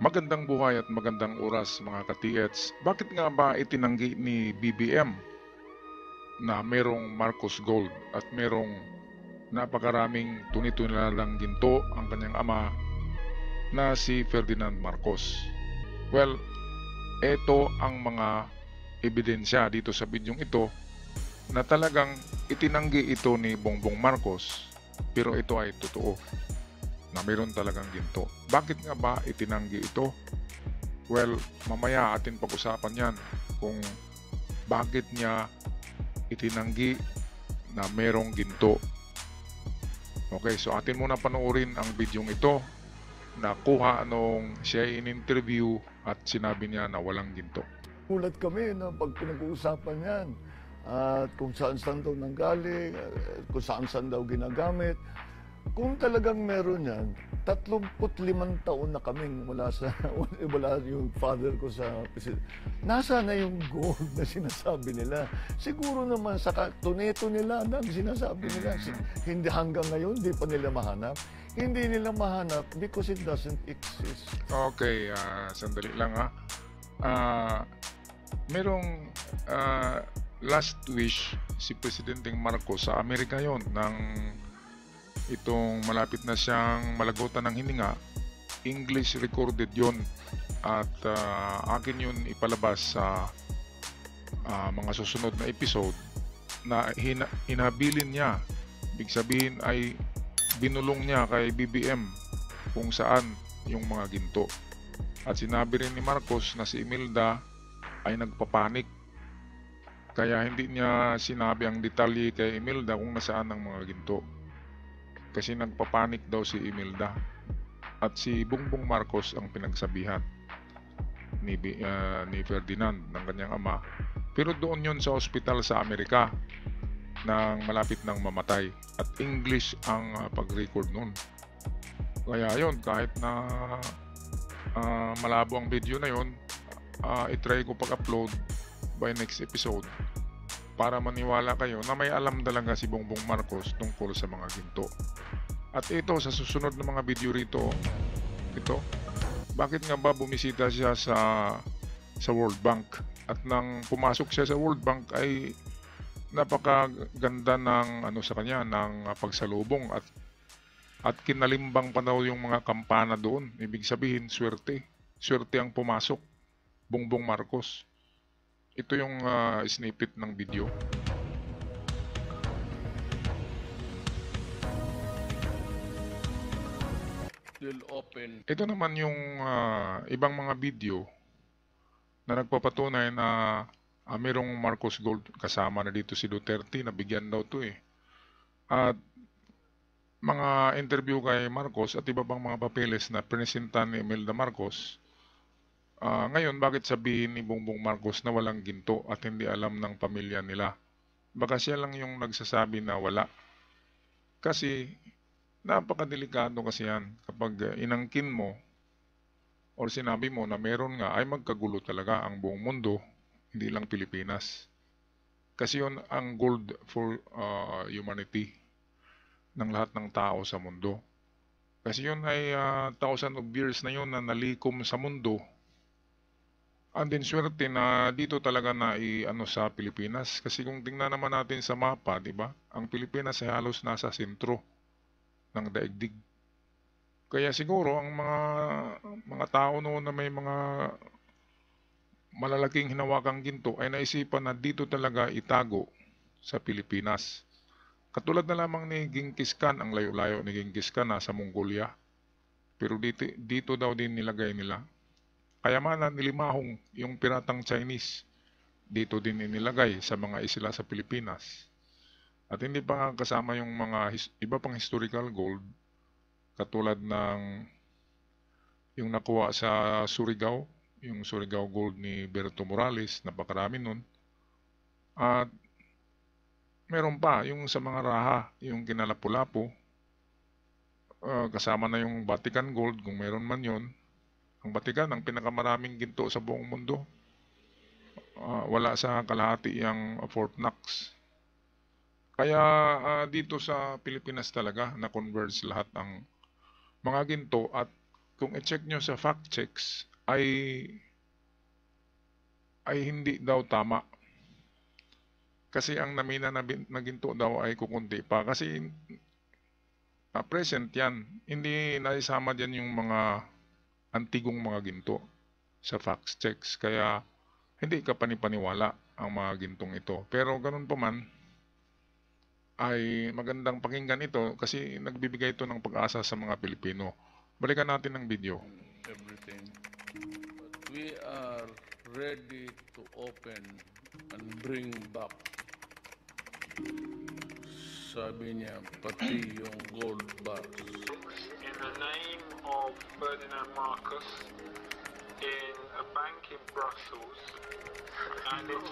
Magandang buhay at magandang oras mga ka-TH. Bakit nga ba itinanggi ni BBM na merong Marcos Gold at merong napakaraming tuni-tunilang ginto ang kanyang ama na si Ferdinand Marcos? Well, ito ang mga ebidensya dito sa bidyong ito na talagang itinanggi ito ni Bongbong Marcos, pero ito ay totoo na meron talagang ginto. Bakit nga ba itinanggi ito? Well, mamaya atin pag-usapan yan kung bakit niya itinanggi na merong ginto. Okay, so atin muna panoorin ang bidyong ito na kuha nung siya in-interview at sinabi niya na walang ginto. Gulat kami na pag pinag-uusapan yan at kung saan-saan daw nanggaling, kung saan-saan daw ginagamit. Kung talagang meron yan, 35 taon na kaming wala yung father ko sa president. Nasa na yung gold na sinasabi nila? Siguro naman sa tuneto nila na sinasabi nila. Hindi hanggang ngayon, hindi pa nila mahanap. Hindi nila mahanap because it doesn't exist. Okay, sandali lang ha. Merong last wish si Presidente Marcos sa Amerika yon ng itong malapit na siyang malagutan ng hininga. English recorded yon at akin yun ipalabas sa mga susunod na episode na hinabilin niya. Ibig sabihin ay binulong niya kay BBM kung saan yung mga ginto. At sinabi rin ni Marcos na si Imelda ay nagpapanik. Kaya hindi niya sinabi ang detalye kay Imelda kung nasaan ang mga ginto. Kasi nagpapanik daw si Imelda. At si Bongbong Marcos ang pinagsabihan ni Ferdinand ng kanyang ama. Pero doon yon sa ospital sa Amerika nang malapit nang mamatay. At English ang pag-record noon. Kaya yon, kahit na malabo ang video na yon, itry ko pag-upload by next episode para maniwala kayo na may alam talaga si Bongbong Marcos tungkol sa mga ginto. At ito sa susunod na mga video rito, ito, bakit nga ba bumisita siya sa World Bank? At nang pumasok siya sa World Bank ay napakaganda ng sa kanya ng pagsalubong at kinalimbang pa daw yung mga kampana doon. Ibig sabihin swerte ang pumasok Bongbong Marcos. Ito yung snippet ng video. Ito naman yung ibang mga video na nagpapatunay na mayroong Marcos Gold. Kasama na dito si Duterte, nabigyan daw to eh. At mga interview kay Marcos at iba pang mga papeles na pinisintan ni Imelda Marcos. Ngayon, bakit sabihin ni Bongbong Marcos na walang ginto at hindi alam ng pamilya nila? Baka siya lang yung nagsasabi na wala. Kasi napakadelikado kasi yan. Kapag inangkin mo or sinabi mo na meron nga, ay magkagulo talaga ang buong mundo, hindi lang Pilipinas. Kasi yun ang gold for humanity ng lahat ng tao sa mundo. Kasi yun ay thousand of years na yun na nalikom sa mundo. And then swerte na dito talaga na sa Pilipinas. Kasi kung tingnan naman natin sa mapa, di ba? Ang Pilipinas ay halos nasa sentro ng daigdig. Kaya siguro ang mga tao noon na may mga malalaking hinawakang ginto ay naisipan na dito talaga itago sa Pilipinas. Katulad na lamang ni Genghis Khan, ang layo-layo ni Genghis Khan nasa Mongolia. Pero dito daw din nilagay nila. Kayamanan nilimahong yung piratang Chinese, dito din inilagay sa mga isla sa Pilipinas. At hindi pa nga kasama yung mga iba pang historical gold, katulad ng yung nakuha sa Surigao, yung Surigao Gold ni Berto Morales, napakarami nun. At meron pa yung sa mga raha, yung kinalapu-lapu, kasama na yung Vatican Gold kung meron man yon. Ang Vatican, ang pinakamaraming ginto sa buong mundo. Wala sa kalahati yung Fort Knox. Kaya dito sa Pilipinas talaga na-converge lahat ang mga ginto at kung i-check nyo sa fact checks, ay hindi daw tama. Kasi ang namina na ginto daw ay kukunti pa. Kasi present yan. Hindi naisama dyan yung mga antigong mga ginto sa fact checks. Kaya hindi ka panipaniwala ang mga gintong ito. Pero ganun pa man, ay magandang pakinggan ito kasi nagbibigay ito ng pag-asa sa mga Pilipino. Balikan natin ang video. Everything. But we are ready to open and bring back. Sabi niya, pati yung gold bars. In the name of Ferdinand Marcos in a bank in Brussels, and it's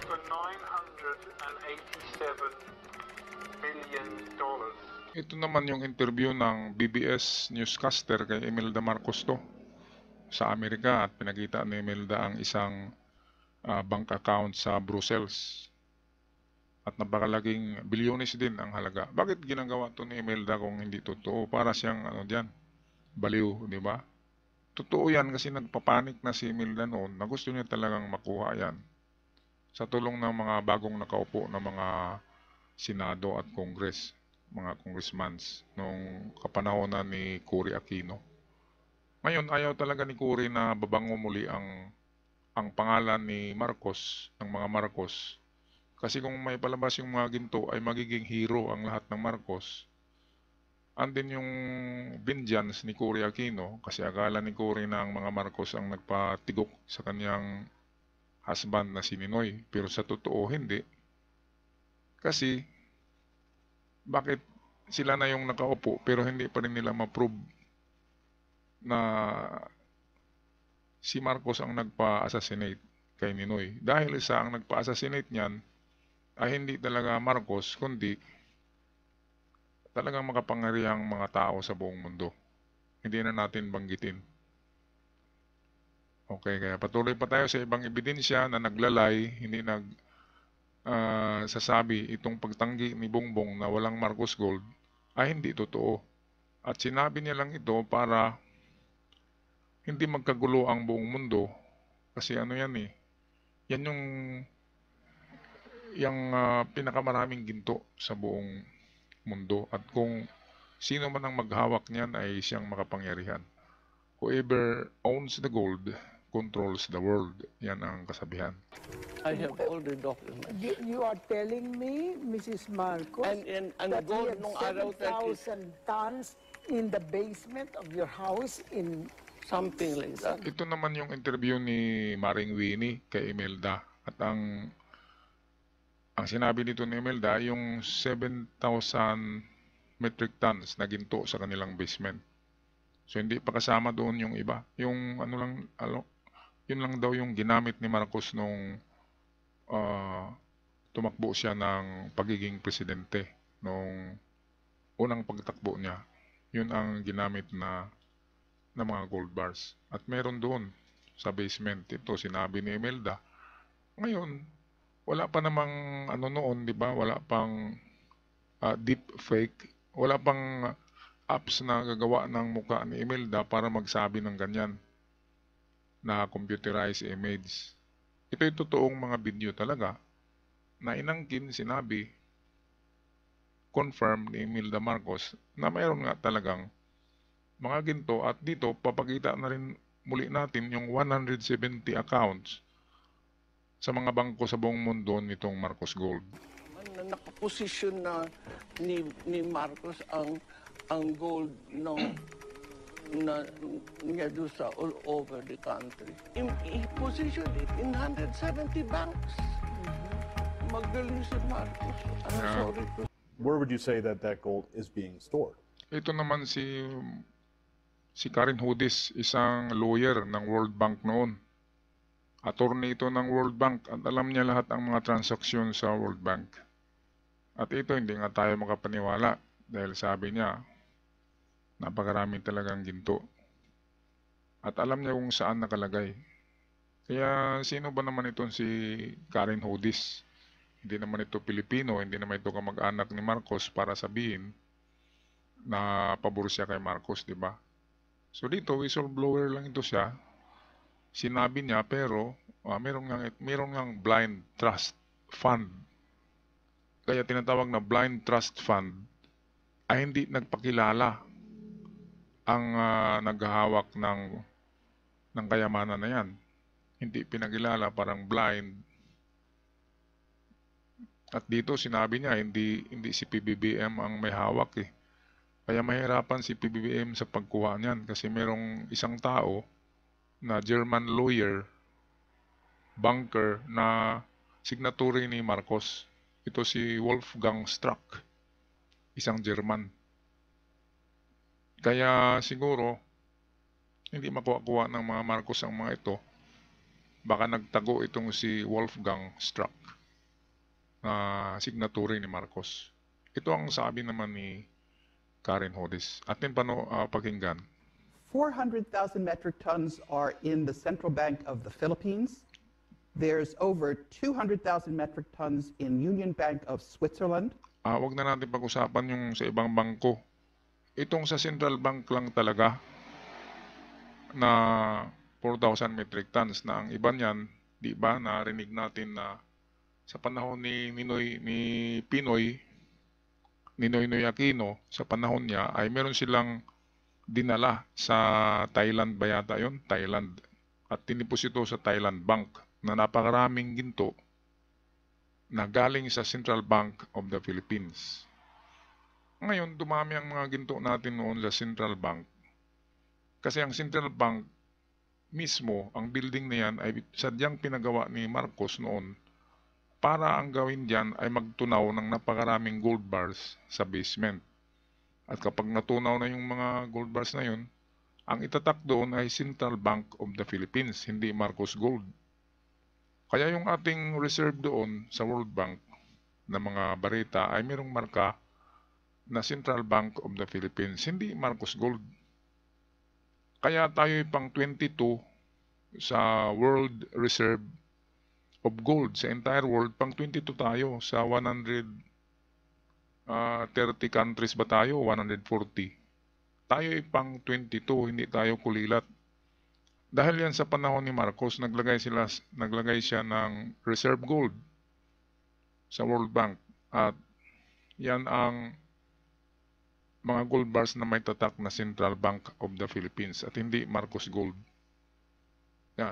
for $987 billion. Ito naman yung interview ng BBS newscaster kay Imelda Marcos to sa Amerika at pinakita ni Imelda ang isang bank account sa Brussels. At napakalaging bilyones din ang halaga. Bakit ginagawa to ni Imelda kung hindi totoo? Para siyang baliw, di ba? Totoo yan kasi nagpapanik na si Imelda noon na gusto niya talagang makuha yan. Sa tulong ng mga bagong nakaupo na mga Senado at Congress, mga congressmans, nung kapanahonan ni Cory Aquino. Ngayon, ayaw talaga ni Cory na babango muli ang pangalan ni Marcos, ng mga Marcos. Kasi kung may palabas yung mga ginto ay magiging hero ang lahat ng Marcos. Andin yung vengeance ni Cory Aquino kasi akala ni Cory na ang mga Marcos ang nagpatigok sa kanyang husband na si Ninoy. Pero sa totoo hindi. Kasi bakit sila na yung nakaupo pero hindi pa rin nila ma-prove na si Marcos ang nagpa-assassinate kay Ninoy. Dahil sa ang nagpa-assassinate niyan ay hindi talaga Marcos, kundi talagang makapangyarihang mga tao sa buong mundo. Hindi na natin banggitin. Okay, kaya patuloy pa tayo sa ibang ebidensya na naglalay, hindi sasabi itong pagtanggi ni Bongbong na walang Marcos Gold ay hindi totoo. At sinabi niya lang ito para hindi magkagulo ang buong mundo. Kasi yan yan yung pinakamaraming ginto sa buong mundo. At kung sino man ang maghawak niyan ay siyang makapangyarihan. Whoever owns the gold controls the world. Yan ang kasabihan. I have all the documents. You are telling me, Mrs. Marcos, And that gold you nung have araw 7,000 tons in the basement of your house in... Something like that. Ito naman yung interview ni Maring Winnie kay Imelda. At ang sinabi dito ni Imelda, yung 7,000 metric tons na ginto sa kanilang basement. So hindi pa kasama doon yung iba. Yung yun lang daw yung ginamit ni Marcos nung tumakbo siya ng pagiging presidente nung unang pagtakbo niya. Yun ang ginamit na mga gold bars. At meron doon sa basement. Ito sinabi ni Imelda. Ngayon, wala pa namang noon, di ba? Wala pang deep fake. Wala pang apps na gagawa ng mukha ni Imelda para magsabi ng ganyan na computerized image. Ito yung totoong mga video talaga na inangkin, sinabi, confirm ni Imelda Marcos na mayroon nga talagang mga ginto. At dito papakita na rin muli natin yung 170 accounts sa mga bangko sa buong mundo nitong Marcos Gold. Nakaposisyon na ni Marcos ang gold niya doon sa all over the country. He positioned it in 170 banks. Magaling si Marcos. I'm sorry to... Where would you say that gold is being stored? Ito naman si Karen Hoodies, isang lawyer ng World Bank noon. Attorney ito ng World Bank at alam niya lahat ang mga transaksyon sa World Bank. At ito hindi nga tayo makapaniwala dahil sabi niya napakarami talagang ginto. At alam niya kung saan nakalagay. Kaya sino ba naman itong si Karen Hoodies? Hindi naman ito Pilipino, hindi naman ito kamag-anak ni Marcos para sabihin na pabor siya kay Marcos, di ba? So dito, whistleblower lang ito siya. Sinabi niya pero meron ngang blind trust fund. Kaya tinatawag na blind trust fund ay hindi nagpakilala ang naghahawak ng kayamanan na yan. Hindi pinakilala, parang blind. At dito sinabi niya hindi si PBBM ang may hawak eh. Kaya mahirapan si PBBM sa pagkuha niyan kasi merong isang tao na German lawyer, banker na signatory ni Marcos. Ito si Wolfgang Strack, isang German. Kaya siguro hindi makuha-kuha ng mga Marcos ang mga ito. Baka nagtago itong si Wolfgang Strack na signatory ni Marcos. Ito ang sabi naman ni Karen Hodis. Atin pakinggan. 400,000 metric tons are in the Central Bank of the Philippines. There's over 200,000 metric tons in Union Bank of Switzerland. Wag na natin pag-usapan yung sa ibang bangko. Itong sa Central Bank lang talaga na 4,000 metric tons na ang iba niyan, di ba, narinig natin na sa panahon ni Ninoy Aquino, sa panahon niya ay meron silang dinala sa Thailand ba yata yun? Thailand. At tiniposito sa Thailand Bank na napakaraming ginto na galing sa Central Bank of the Philippines. Ngayon, dumami ang mga ginto natin noon sa Central Bank. Kasi ang Central Bank mismo, ang building na yan ay sadyang pinagawa ni Marcos noon para ang gawin dyan ay magtunaw ng napakaraming gold bars sa basement. At kapag natunaw na yung mga gold bars na yun, ang itatak doon ay Central Bank of the Philippines, hindi Marcos Gold. Kaya yung ating reserve doon sa World Bank na mga barita ay mayroong marka na Central Bank of the Philippines, hindi Marcos Gold. Kaya tayo pang 22 sa World Reserve of Gold sa entire world, pang 22 tayo sa 130 countries ba tayo? 140. Tayo ay pang 22, hindi tayo kulilat. Dahil yan sa panahon ni Marcos, naglagay siya ng reserve gold sa World Bank. At yan ang mga gold bars na may tatak na Central Bank of the Philippines at hindi Marcos Gold.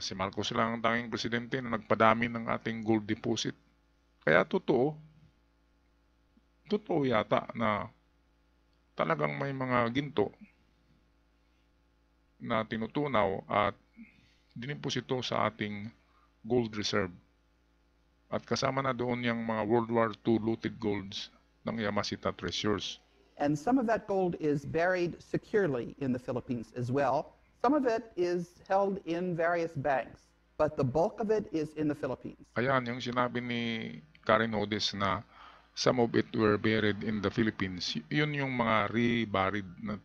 Si Marcos lang ang tanging presidente na nagpadami ng ating gold deposit. Kaya totoo yata na talagang may mga ginto na tinutunaw at diniposito sa ating gold reserve. At kasama na doon yung mga World War II looted golds ng Yamashita Treasures. And some of that gold is buried securely in the Philippines as well. Some of it is held in various banks, but the bulk of it is in the Philippines. Ayan, yung sinabi ni Karen Hodis na some of it were buried in the Philippines. Yun yung mga reburied na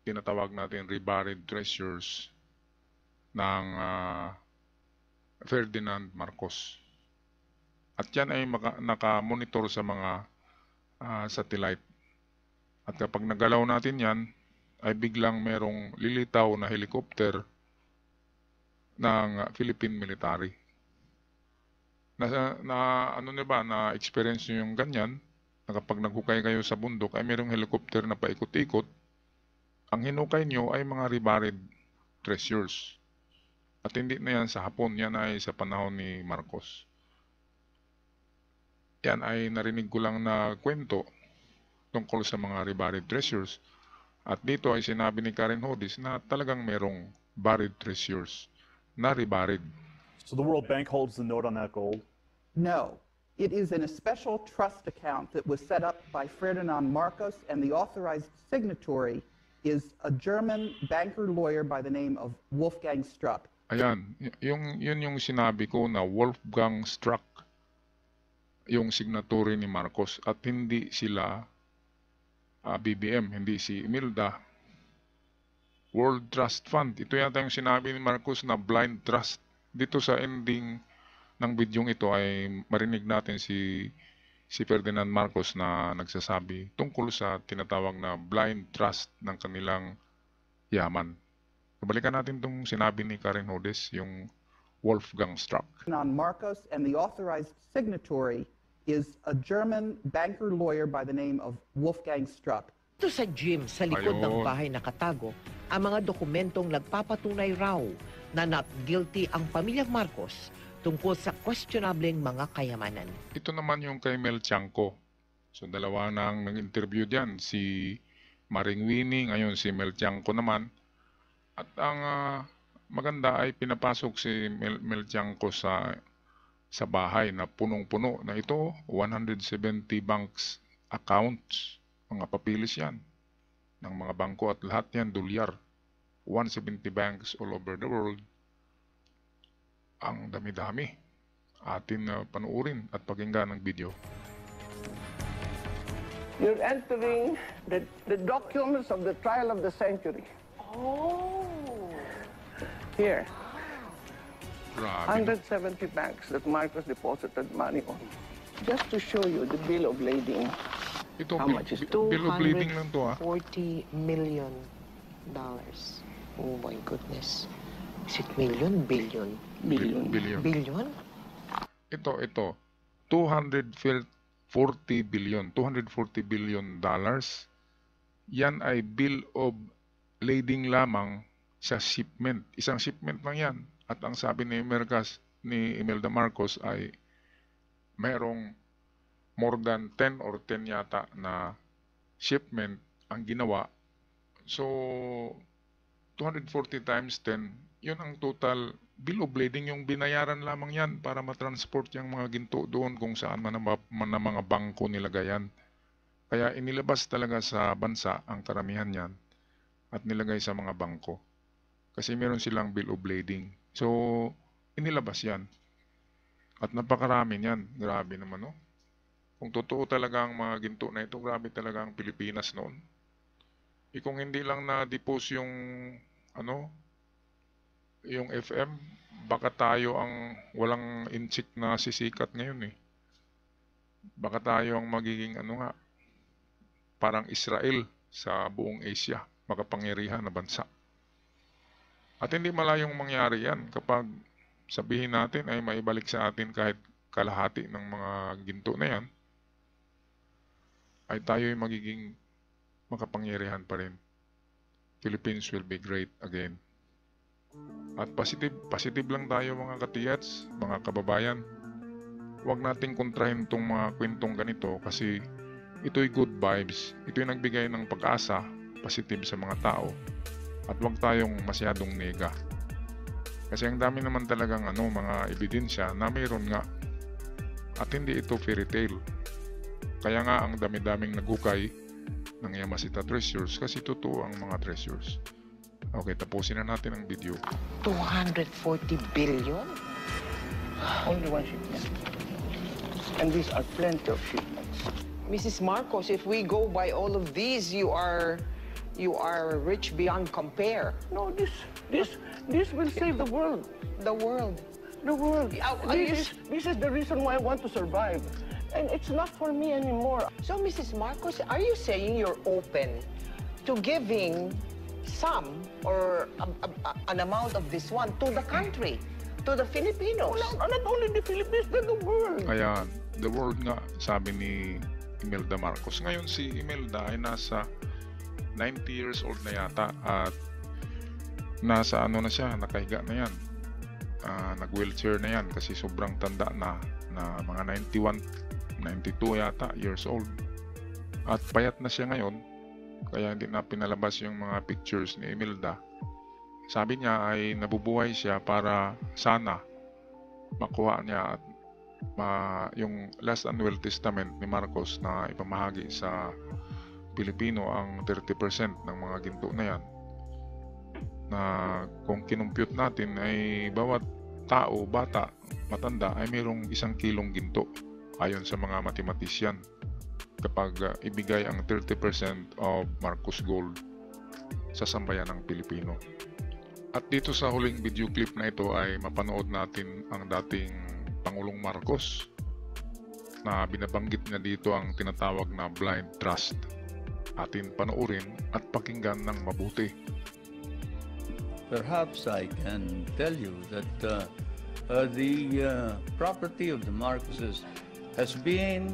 tinatawag natin reburied treasures ng Ferdinand Marcos. At yan ay naka-monitor sa mga satellite. At kapag nagalaw natin yan, ay biglang merong lilitaw na helicopter ng Philippine military. Na-experience nyo yung ganyan, na kapag naghukay kayo sa bundok, ay merong helicopter na paikot-ikot. Ang hinukay nyo ay mga reburied treasures. At hindi na yan sa hapon, yan ay sa panahon ni Marcos. Yan ay narinig ko lang na kwento tungkol sa mga reburied treasures. At dito ay sinabi ni Karen Hodis na talagang merong buried treasures na reburied. So the World Bank holds the note on that gold? No. It is in a special trust account that was set up by Ferdinand Marcos, and the authorized signatory is a German banker lawyer by the name of Wolfgang Strack. Ayan, yun yung sinabi ko na Wolfgang Strack yung signatory ni Marcos at hindi sila BBM, hindi si Imelda. World Trust Fund. Ito yata yung sinabi ni Marcos na blind trust. Dito sa ending ng bidyong ito ay marinig natin si si Ferdinand Marcos na nagsasabi tungkol sa tinatawag na blind trust ng kanilang yaman. Balikan natin itong sinabi ni Karen Hodes, yung Wolfgang Struck. Ferdinand Marcos, and the authorized signatory is a German banker lawyer by the name of Wolfgang Struck. Ito sa gym sa likod ng Ayun. bahay nakatago ang mga dokumentong nagpapatunay raw na not guilty ang pamilyang Marcos tungkol sa questionableng mga kayamanan. Ito naman yung kay Mel Tiangco. So dalawa nang nag-interview diyan, si Maring Winnie, ngayon si Mel Tiangco naman. At ang maganda ay pinapasok si Mel Tiangco sa bahay na punong-puno na ito, 170 banks accounts, mga papilis yan ng mga bangko at lahat yan dolyar. 170 banks all over the world. Ang dami-dami. Atin panuorin at pakinggan ng video. You're entering the documents of the trial of the century. Oh. Here, Grabe. 170 banks that Marcos deposited money on. Just to show you the bill of lading. Ito, How much is it? bill of lading lang to $40 million. Oh my goodness. Is it million? Billion? Billion. Billion? Ito. 240 billion dollars. Yan ay bill of lading lamang sa shipment. Isang shipment lang yan. At ang sabi ni Imelda Marcos ay mayroong more than 10 or 10 yata na shipment ang ginawa. So, 240 times 10, yun ang total bill of lading, yung binayaran lamang yan para matransport yung mga ginto doon kung saan man na mga bangko nilagayan. Kaya inilabas talaga sa bansa ang karamihan yan at nilagay sa mga bangko. Kasi meron silang bill of lading. So, inilabas yan. At napakarami yan. Grabe naman, no? Kung totoo talaga ang mga ginto na ito, grabe talaga ang Pilipinas noon. Kung hindi lang na-depose yung FM, baka tayo ang walang inchik na sisikat ngayon eh. Baka tayo ang magiging parang Israel sa buong Asia, makapangyarihan na bansa. At hindi malayong mangyari yan kapag sabihin natin ay maibalik sa atin kahit kalahati ng mga ginto na yan, ay tayo ay magiging makapangyarihan pa rin. Philippines will be great again. At positive lang tayo mga katiyats, mga kababayan. Huwag nating kontrahin itong mga kwentong ganito kasi ito'y good vibes. Ito'y nagbigay ng pag-asa, positive sa mga tao. At huwag tayong masyadong nega. Kasi ang dami naman talagang mga ebidensya na mayroon nga. At hindi ito fairy tale. Kaya nga ang dami-daming nagukay ng Yamashita Treasures kasi totoo ang mga treasures. Okay, tapusin na natin ang video. 240 billion? Only one shipment. And these are plenty of shipments. Mrs. Marcos, if we go by all of these, you are rich beyond compare. No, this will save the world. The world. The world. This is the reason why I want to survive. And it's not for me anymore. So, Mrs. Marcos, are you saying you're open to giving some or an amount of this one to the country, to the Filipinos? Not only the Philippines, but the world. Ayan, the world nga, sabi ni Imelda Marcos. Ngayon si Imelda ay nasa 90 years old na yata at nasa na siya, nakahiga na yan. Nag-wheelchair na yan kasi sobrang tanda na mga 91, 92 yata years old. At payat na siya ngayon, kaya hindi na pinalabas yung mga pictures ni Imelda. Sabi niya ay nabubuhay siya para sana makuha niya at yung last and will testament ni Marcos na ipamahagi sa Pilipino ang 30% ng mga ginto na yan. Na kung kinumpute natin ay bawat tao, bata, matanda ay mayroong 1 kilong ginto ayon sa mga mathematician kapag ibigay ang 30% of Marcos Gold sa sambayan ng Pilipino. At dito sa huling video clip na ito ay mapanood natin ang dating Pangulong Marcos na binabanggit niya dito ang tinatawag na blind trust. Atin panoorin at pakinggan ng mabuti. Perhaps I can tell you that the property of the Marcoses has been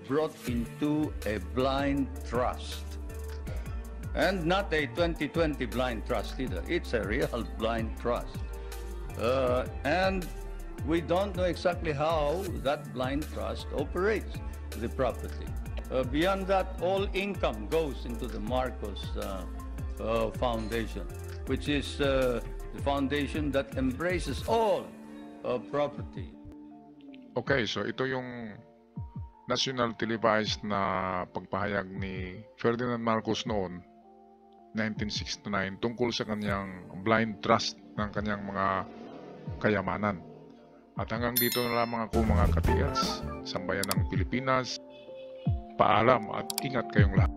brought into a blind trust. And not a 2020 blind trust either. It's a real blind trust. And we don't know exactly how that blind trust operates the property. Beyond that, all income goes into the Marcos Foundation, which is the foundation that embraces all property. Okay, so ito yung national televised na pagpahayag ni Ferdinand Marcos noon, 1969, tungkol sa kanyang blind trust ng kanyang mga kayamanan. At hanggang dito na lamang ako mga ka-TS, sambayan ng Pilipinas. Paalam at ingat kayong lahat.